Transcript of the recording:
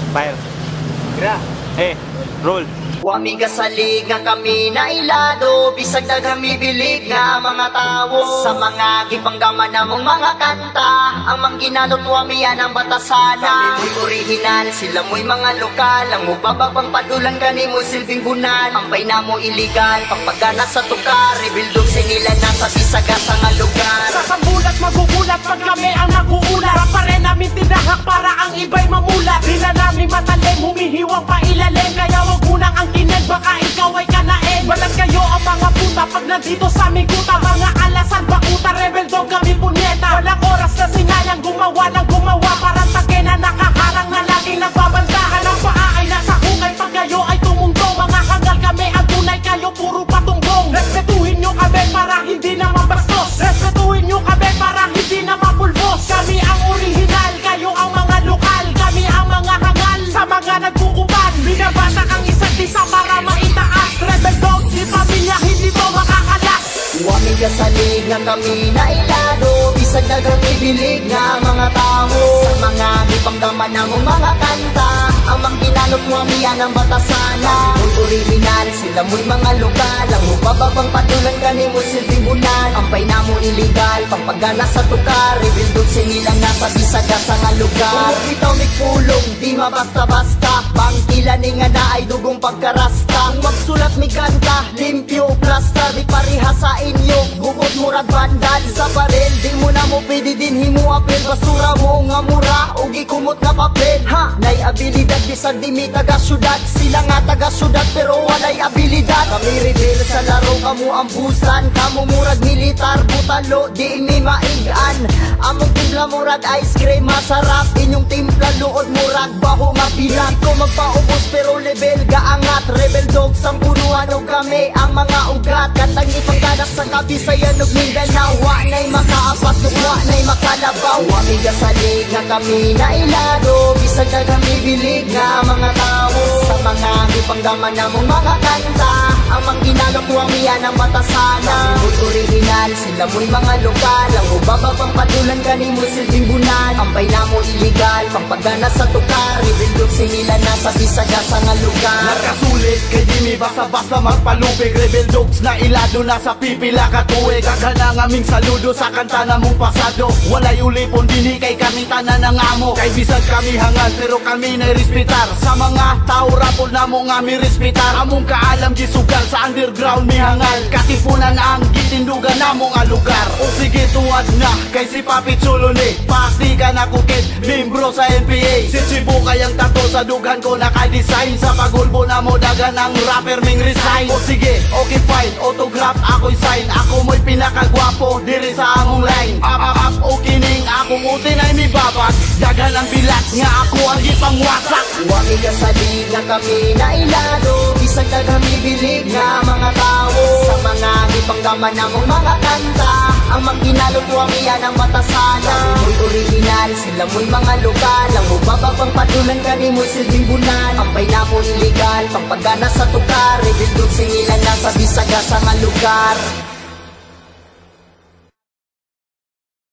Fire. Gra. Eh, roll. Wami kasalig nga kami na ilado, bisag na kami bilig nga mga tao. Sa mga gipanggaman namong mga kanta, ang mangginalot wami yan ang batasana. Kami mo'y original, sila mo'y mga lokal. Ang mubababang padulan gani mo silbing bunan. Ang paina mo iligal, pagpagana sa tukar. Rebildog sinila na sa bisaga sa nga lugar. Sa sambulat magugulat pag kami ang naguulat. Rapa rin namin tinahak para ang iba'y mamulat. Di na namin matalim, humihiwang pa ilalim. Kaya wag munang ang kineg, baka ikaw ay kanain. Balat kayo ang mga puta pag nandito sa aming kuta. Mga alasan, bakuta, rebel dog kami punyeta. Walang oras na sinayang gumawa ng gumawa. Parang take na nakaharang na laging nagbabantahan. Ang paa ay nasa hukay pag kayo ay tumungtong. Mga hangal kami ang tunay, kayo puro patunggong. Respetuhin nyo kami para hindi na mabastos. Respetuhin nyo kami para hindi na mapulbos. Kami ang original, kayo ang mga lokal. Kami ang mga hangal sa mga nagkukuban. Binabasa ang isa't isa para maitaas. Rebel dog, di pamilya, hindi mo makakalas. Wami kasalig nga kami na ilado, bisag na kami bilig nga mga tao. Sa mga gipanggaman namong mga kanta, ang mangginalot wami yan ang batasana. Mo'y original, sila mo'y mga lokal. Ang mubababang patulan kani mo silbing bunan. Ang paina mo iligal, pagpagana sa tukar. Rebildog sinila na sa bisaga sa nga lugar. Kung bitaw may pulong, di mabasta-basta. Bangkila ni nga na ay dugong pagkarasta. Magsulat mi kanta, limpyo, plasta. Di pariha sa inyo, bukod murag bandal. Sa baril, di mo na mo pwede din himuapil. Basura mo nga mura, ugi kumot na papel. Ha, nay abilidad, bisag di mi taga syudad. Sila nga taga syudad pero walay abilidad. Kami rebel sa laro, kamu ang busan. Kamu murag militar, butalo, di mi maigan. Among timpla murag ice cream, masarap. Inyong timpla luod murag baho mapilat. Ko magpaubos pero level gaangat. Rebel dog sang punuan o kami ang mga ugat. Katang ipagdadak sa Kabisayan ug Mindanao. Wa na'y makaapas, wa na'y makalabaw. Wami kasalig nga kami na ilado, bisag na kami bilig nga mga tao. Sa mga gipanggaman namong mga kanta, ang mangginalot wami yan ang batasana. Mo'y original, sila mo'y mga lokal. Ang mubababang padulan kani mo silbing bunan. Ang paina mo iligal, pagpagana sa tukar. Rebildog sinila na sa bisaga sa nga lugar. Nakasulit kay di mi basta-basta magpalupig. Rebel dogs na ilado na sa pipila katuig. Kagana ng aming saludo sa kanta na mong pasado. Walay ulipon dini kay kami tanan ng amo. Kay bisag kami hangal pero kami na respetar. Sa mga tao rapol na mo nga mi respetar. Among kaalam gisugal sa underground mi hangal. Katipunan ang gitindugan na mo nga lugar. O sige tuwad na kay si Papi Chulo ni pasti ka na kukid, membro sa NPA. Si Chibu kayang tato sa dughan ko nakadesign. Sa pagulbo na mo dagan ang rapper ming resign. O sige, okay fine, autograph ako'y sign. Ako mo'y pinakagwapo diri sa among line. Up, okay ning akong utin ay may babag. Dagan ang bilat nga ako ang ipangwasak. Wami kasalig nga kami na ilado, bisag na kami bilig nga mga tao. Sa mga gipanggaman namong mga kanta, ang mangginalot wami yan ang batasana. Mo'y original, sila mo'y mga lokal. Ang mubababang padulan kani mo silbing bunan. Ang paina mo iligal, pagpagana sa tukar. Rebildog sinila na sa bisaga sa nga lugar.